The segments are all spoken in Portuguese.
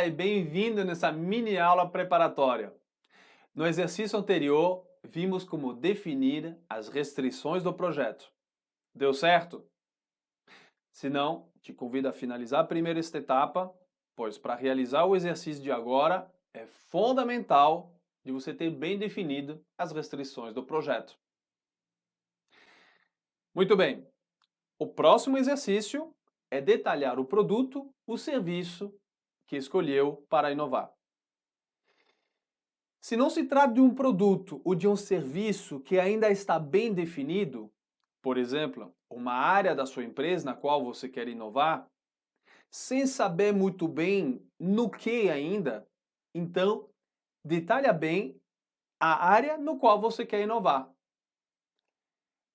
e bem-vindo nessa mini aula preparatória. No exercício anterior, vimos como definir as restrições do projeto. Deu certo? Se não, te convido a finalizar primeiro esta etapa, pois para realizar o exercício de agora, é fundamental de você ter bem definido as restrições do projeto. Muito bem, o próximo exercício é detalhar o produto, o serviço que escolheu para inovar. Se não se trata de um produto ou de um serviço que ainda está bem definido, por exemplo, uma área da sua empresa na qual você quer inovar, sem saber muito bem no que ainda, então detalhe bem a área no qual você quer inovar.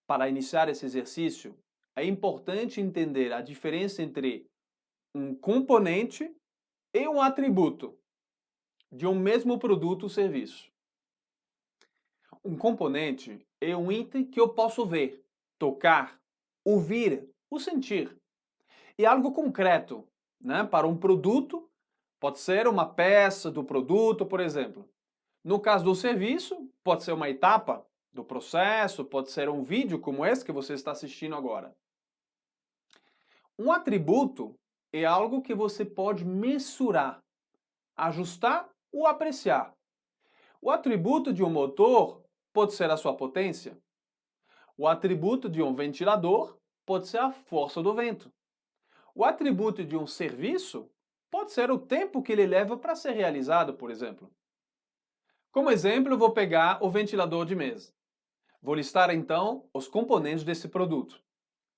Para iniciar esse exercício, é importante entender a diferença entre um componente e um atributo de um mesmo produto ou serviço. Um componente é um item que eu posso ver, tocar, ouvir ou sentir. É algo concreto, né? Para um produto, pode ser uma peça do produto, por exemplo. No caso do serviço, pode ser uma etapa do processo, pode ser um vídeo como esse que você está assistindo agora. Um atributo é algo que você pode mensurar, ajustar ou apreciar. O atributo de um motor pode ser a sua potência. O atributo de um ventilador pode ser a força do vento. O atributo de um serviço pode ser o tempo que ele leva para ser realizado, por exemplo. Como exemplo, eu vou pegar o ventilador de mesa. Vou listar então os componentes desse produto.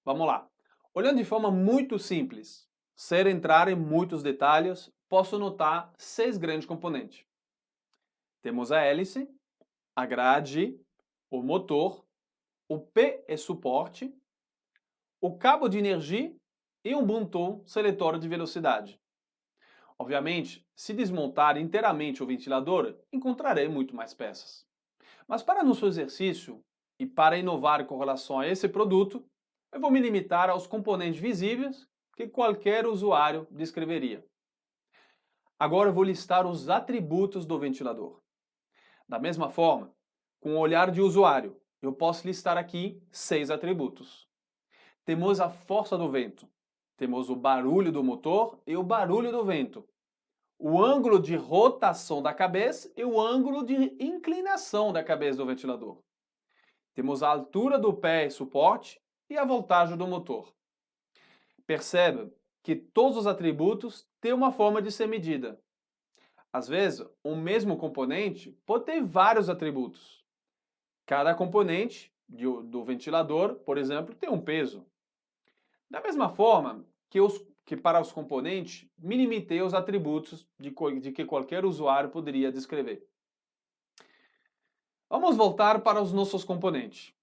Vamos lá. Olhando de forma muito simples, sem entrar em muitos detalhes, posso notar 6 grandes componentes. Temos a hélice, a grade, o motor, o P é suporte, o cabo de energia e um botão seletor de velocidade. Obviamente, se desmontar inteiramente o ventilador, encontrarei muito mais peças. Mas para nosso exercício e para inovar com relação a esse produto, eu vou me limitar aos componentes visíveis que qualquer usuário descreveria. Agora eu vou listar os atributos do ventilador. Da mesma forma, com o olhar de usuário, eu posso listar aqui 6 atributos. Temos a força do vento, temos o barulho do motor e o barulho do vento, o ângulo de rotação da cabeça e o ângulo de inclinação da cabeça do ventilador. Temos a altura do pé e suporte e a voltagem do motor. Perceba que todos os atributos têm uma forma de ser medida. Às vezes, o mesmo componente pode ter vários atributos. Cada componente do ventilador, por exemplo, tem um peso. Da mesma forma que para os componentes, me limitei aos atributos de que qualquer usuário poderia descrever. Vamos voltar para os nossos componentes.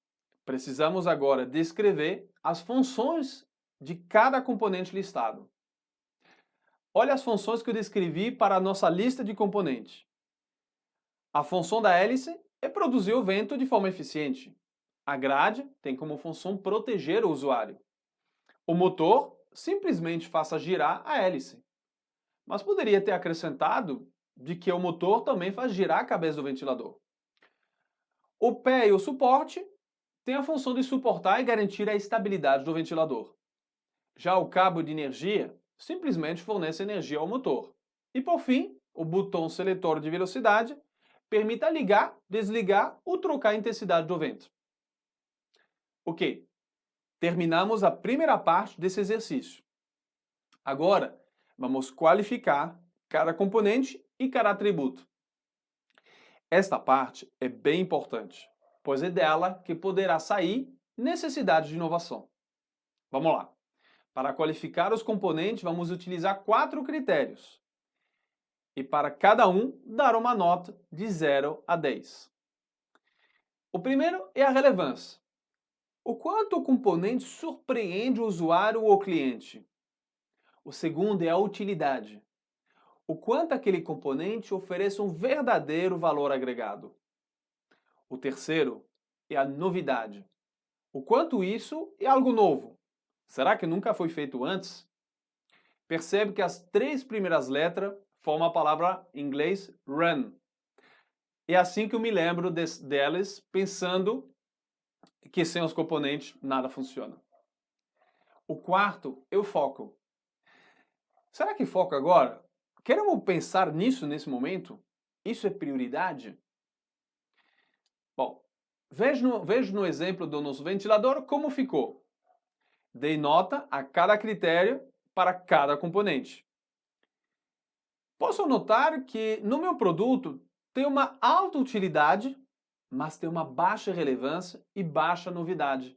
Precisamos agora descrever as funções de cada componente listado. Olha as funções que eu descrevi para a nossa lista de componentes. A função da hélice é produzir o vento de forma eficiente. A grade tem como função proteger o usuário. O motor simplesmente faça girar a hélice. Mas poderia ter acrescentado de que o motor também faz girar a cabeça do ventilador. O pé e o suporte têm a função de suportar e garantir a estabilidade do ventilador. Já o cabo de energia simplesmente fornece energia ao motor. E por fim, o botão seletor de velocidade permite ligar, desligar ou trocar a intensidade do vento. Ok, terminamos a primeira parte desse exercício. Agora, vamos qualificar cada componente e cada atributo. Esta parte é bem importante, pois é dela que poderá sair necessidade de inovação. Vamos lá. Para qualificar os componentes, vamos utilizar 4 critérios. E para cada um, dar uma nota de 0 a 10. O primeiro é a relevância. O quanto o componente surpreende o usuário ou o cliente. O segundo é a utilidade. O quanto aquele componente oferece um verdadeiro valor agregado. O terceiro é a novidade. O quanto isso é algo novo. Será que nunca foi feito antes? Percebe que as 3 primeiras letras forma a palavra em inglês run. É assim que eu me lembro delas, pensando que sem os componentes nada funciona. O quarto é o foco. Será que foco agora? Queremos pensar nisso nesse momento? Isso é prioridade? Bom, veja no exemplo do nosso ventilador como ficou. Dei nota a cada critério para cada componente. Posso notar que no meu produto tem uma alta utilidade, mas tem uma baixa relevância e baixa novidade.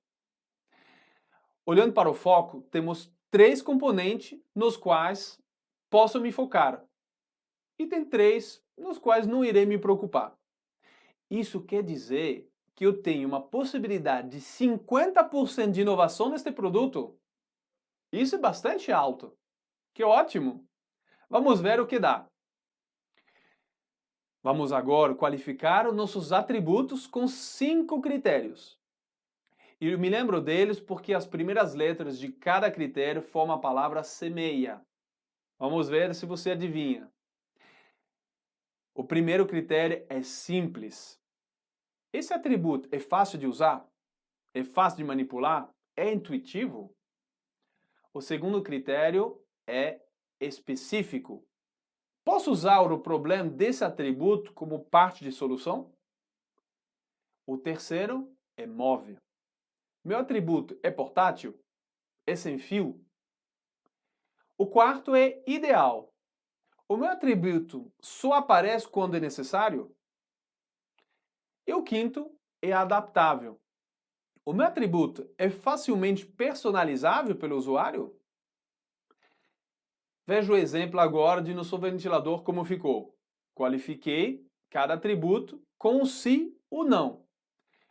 Olhando para o foco, temos 3 componentes nos quais posso me focar. E tem 3 nos quais não irei me preocupar. Isso quer dizer que eu tenho uma possibilidade de 50% de inovação neste produto. Isso é bastante alto. Que ótimo! Vamos ver o que dá. Vamos agora qualificar os nossos atributos com 5 critérios. E eu me lembro deles porque as primeiras letras de cada critério formam a palavra semeia. Vamos ver se você adivinha. O primeiro critério é simples. Esse atributo é fácil de usar? É fácil de manipular? É intuitivo? O segundo critério é específico. Posso usar o problema desse atributo como parte de solução? O terceiro é móvel. Meu atributo é portátil? É sem fio? O quarto é ideal. O meu atributo só aparece quando é necessário? E o quinto é adaptável. O meu atributo é facilmente personalizável pelo usuário? Veja o exemplo agora de nosso ventilador como ficou. Qualifiquei cada atributo com o sim ou não.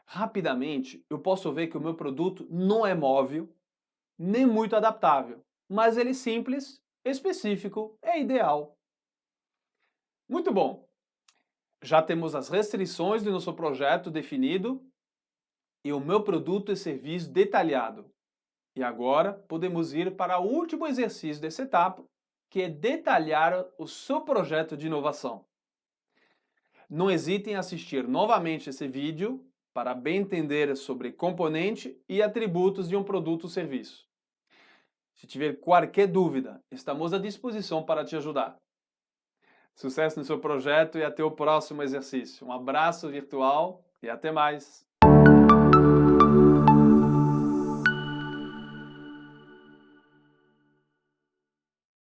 Rapidamente, eu posso ver que o meu produto não é móvel, nem muito adaptável, mas ele é simples, específico e ideal. Muito bom! Já temos as restrições do nosso projeto definido e o meu produto e serviço detalhado. E agora podemos ir para o último exercício dessa etapa, que é detalhar o seu projeto de inovação. Não hesitem em assistir novamente esse vídeo para bem entender sobre componente e atributos de um produto ou serviço. Se tiver qualquer dúvida, estamos à disposição para te ajudar. Sucesso no seu projeto e até o próximo exercício. Um abraço virtual e até mais!